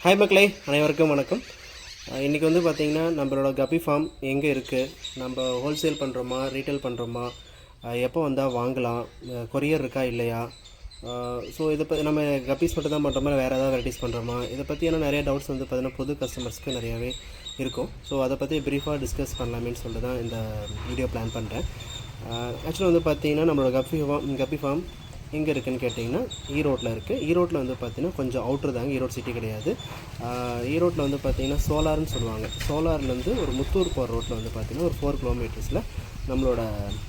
Hi மக்களே, அனைவருக்கும் வணக்கம். இன்றைக்கி வந்து பார்த்திங்கன்னா நம்மளோட கப்பி ஃபார்ம் எங்கே இருக்குது, நம்ம ஹோல்சேல் பண்ணுறோமா ரீட்டைல் பண்ணுறோமா, எப்போ வந்தால் வாங்கலாம், கொரியர் இருக்கா இல்லையா, ஸோ இதை பற்றி நம்ம கப்பீஸ் மட்டும் தான் பண்ணுறோமா வேறு ஏதாவது வெரைட்டிஸ் பண்ணுறோமா, இதை பற்றியான நிறைய டவுட்ஸ் வந்து பார்த்திங்கன்னா புது கஸ்டமர்ஸ்க்கு நிறையாவே இருக்கும். ஸோ அதை பற்றி ப்ரீஃபாக டிஸ்கஸ் பண்ணலாமேன்னு சொல்லிட்டு தான் இந்த வீடியோ பிளான் பண்ணுறேன். ஆக்சுவலாக வந்து பார்த்திங்கன்னா நம்மளோட கப்பி ஃபார்ம் எங்கே இருக்குதுன்னு கேட்டிங்கன்னா ஈரோட்டில் இருக்குது. ஈரோட்டில் வந்து பார்த்திங்கன்னா கொஞ்சம் அவுட்ரு தாங்க, ஈரோடு சிட்டி கிடையாது. ஈரோட்டில் வந்து பார்த்திங்கன்னா சோலார்னு சொல்லுவாங்க. சோலார்லேருந்து ஒரு முத்தூர் போகிற ரோட்டில் வந்து பார்த்திங்கன்னா ஒரு 4 கிலோமீட்டர்ஸில் நம்மளோட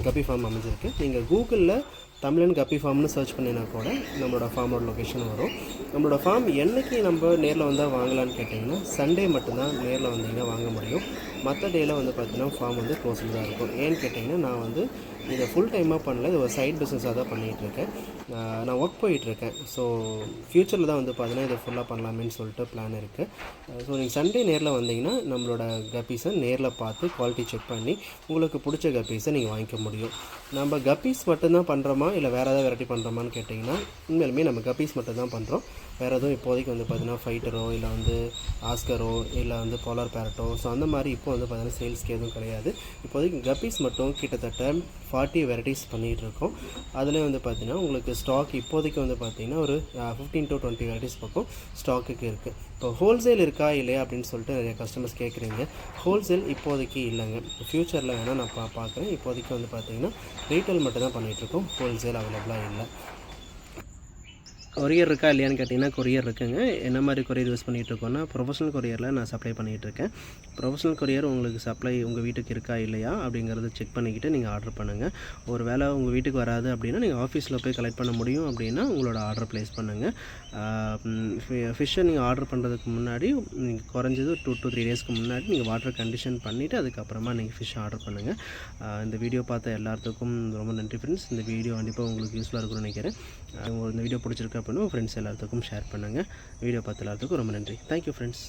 கப்பி ஃபார்ம் அமைஞ்சிருக்கு. நீங்கள் கூகுளில் தமிழன் கப்பி ஃபார்ம்னு சர்ச் பண்ணினா கூட நம்மளோட ஃபார்மோட லொக்கேஷன் வரும். நம்மளோட ஃபார்ம் என்றைக்கு நம்ம நேரில் வந்தால் வாங்கலான்னு கேட்டிங்கன்னா சண்டே மட்டும்தான் நேரில் வந்தீங்கன்னா வாங்க முடியும். மற்ற டேயில் வந்து பார்த்திங்கன்னா ஃபார்ம் வந்து க்ளோஸில் தான் இருக்கும். ஏன்னு கேட்டிங்கன்னா நான் வந்து இதை ஃபுல் டைமாக பண்ணல, இது ஒரு சைட் பிஸ்னஸாக தான் பண்ணிகிட்ருக்கேன். நான் ஒர்க் போயிட்டுருக்கேன். ஸோ ஃப்யூச்சரில் தான் வந்து பார்த்தீங்கன்னா இதை ஃபுல்லாக பண்ணலாமேன்னு சொல்லிட்டு பிளான் இருக்குது. ஸோ நீங்கள் சண்டே நேரில் வந்தீங்கன்னா நம்மளோட கப்பீஸை நேரில் பார்த்து குவாலிட்டி செக் பண்ணி உங்களுக்கு பிடிச்ச கப்பீஸை நீங்கள் வாங்கிக்க முடியும். நம்ம கப்பீஸ் மட்டும்தான் பண்ணுறோமா இல்லை வேறு ஏதாவது வெரைட்டி பண்ணுறோமான்னு கேட்டிங்கன்னா உண்மையிலுமே நம்ம கப்பீஸ் மட்டும்தான் பண்ணுறோம். வேறு எதுவும் இப்போதைக்கு வந்து பார்த்திங்கன்னா ஃபைட்டரோ இல்லை வந்து ஆஸ்கரோ இல்லை வந்து போலார் பேரட்டோ ஸோ அந்த மாதிரி இப்போ வந்து பார்த்திங்கன்னா சேல்ஸ்க்கு எதுவும் கிடையாது. இப்போதைக்கு கப்பீஸ் மட்டும் கிட்டத்தட்ட 40 வெரைட்டிஸ் பண்ணிகிட்ருக்கோம். அதில் வந்து பார்த்திங்கன்னா உங்களுக்கு ஸ்டாக் இப்போதைக்கு வந்து பார்த்திங்கன்னா ஒரு 15 to 20 வெரைட்டிஸ் பக்கம் ஸ்டாக்குக்கு இருக்குது. இப்போ ஹோல்சேல் இருக்கா இல்லையா அப்படின்னு சொல்லிட்டு நிறைய கஸ்டமர்ஸ் கேட்குறீங்க. ஹோல்சேல் இப்போதைக்கு இல்லைங்க, ஃப்யூச்சரில் வேணால் நான் பார்க்குறேன். இப்போதைக்கு வந்து பார்த்திங்கன்னா ரீட்டைல் மட்டும் தான் பண்ணிகிட்ருக்கோம், ஹோல்சேல் அவைலபிளாக இல்லை. கொரியர் இருக்கா இல்லையான்னு கேட்டிங்கன்னா கொரியர் இருக்குங்க. என்ன மாதிரி கொரியர் யூஸ் பண்ணிகிட்ருக்கோன்னா ப்ரொஃபஷனல் கொரியரில் நான் சப்ளை பண்ணிகிட்ருக்கேன். ப்ரொஃபஷனல் கொரியர் உங்களுக்கு சப்ளை உங்கள் வீட்டுக்கு இருக்கா இல்லையா அப்படிங்கிறத செக் பண்ணிக்கிட்டு நீங்கள் ஆர்டர் பண்ணுங்கள். ஒரு வேளை உங்கள் வீட்டுக்கு வராது அப்படின்னா நீங்கள் ஆஃபீஸில் போய் கலெக்ட் பண்ண முடியும் அப்படின்னா உங்களோட ஆர்டர் ப்ளேஸ் பண்ணுங்கள். ஃபிஷ்ஷை நீங்கள் ஆர்டர் பண்ணுறதுக்கு முன்னாடி நீங்கள் குறைஞ்சது 2 to 3 டேஸ்க்கு முன்னாடி நீங்கள் வாட்டர் கண்டிஷன் பண்ணிவிட்டு அதுக்கப்புறமா நீங்கள் ஃபிஷ் ஆர்டர் பண்ணுங்கள். இந்த வீடியோ பார்த்த எல்லாத்துக்கும் ரொம்ப நன்றி ஃப்ரெண்ட்ஸ். இந்த வீடியோ கண்டிப்பாக உங்களுக்கு யூஸ்ஃபுல்லாக இருக்கும்னு நினைக்கிறேன். இந்த வீடியோ பிடிச்சிருக்கு அப்படின்னா ஃப்ரெண்ட்ஸ் எல்லாத்துக்கும் ஷேர் பண்ணுங்கள். வீடியோ பார்த்த எல்லாத்துக்கும் ரொம்ப நன்றி. Thank you friends.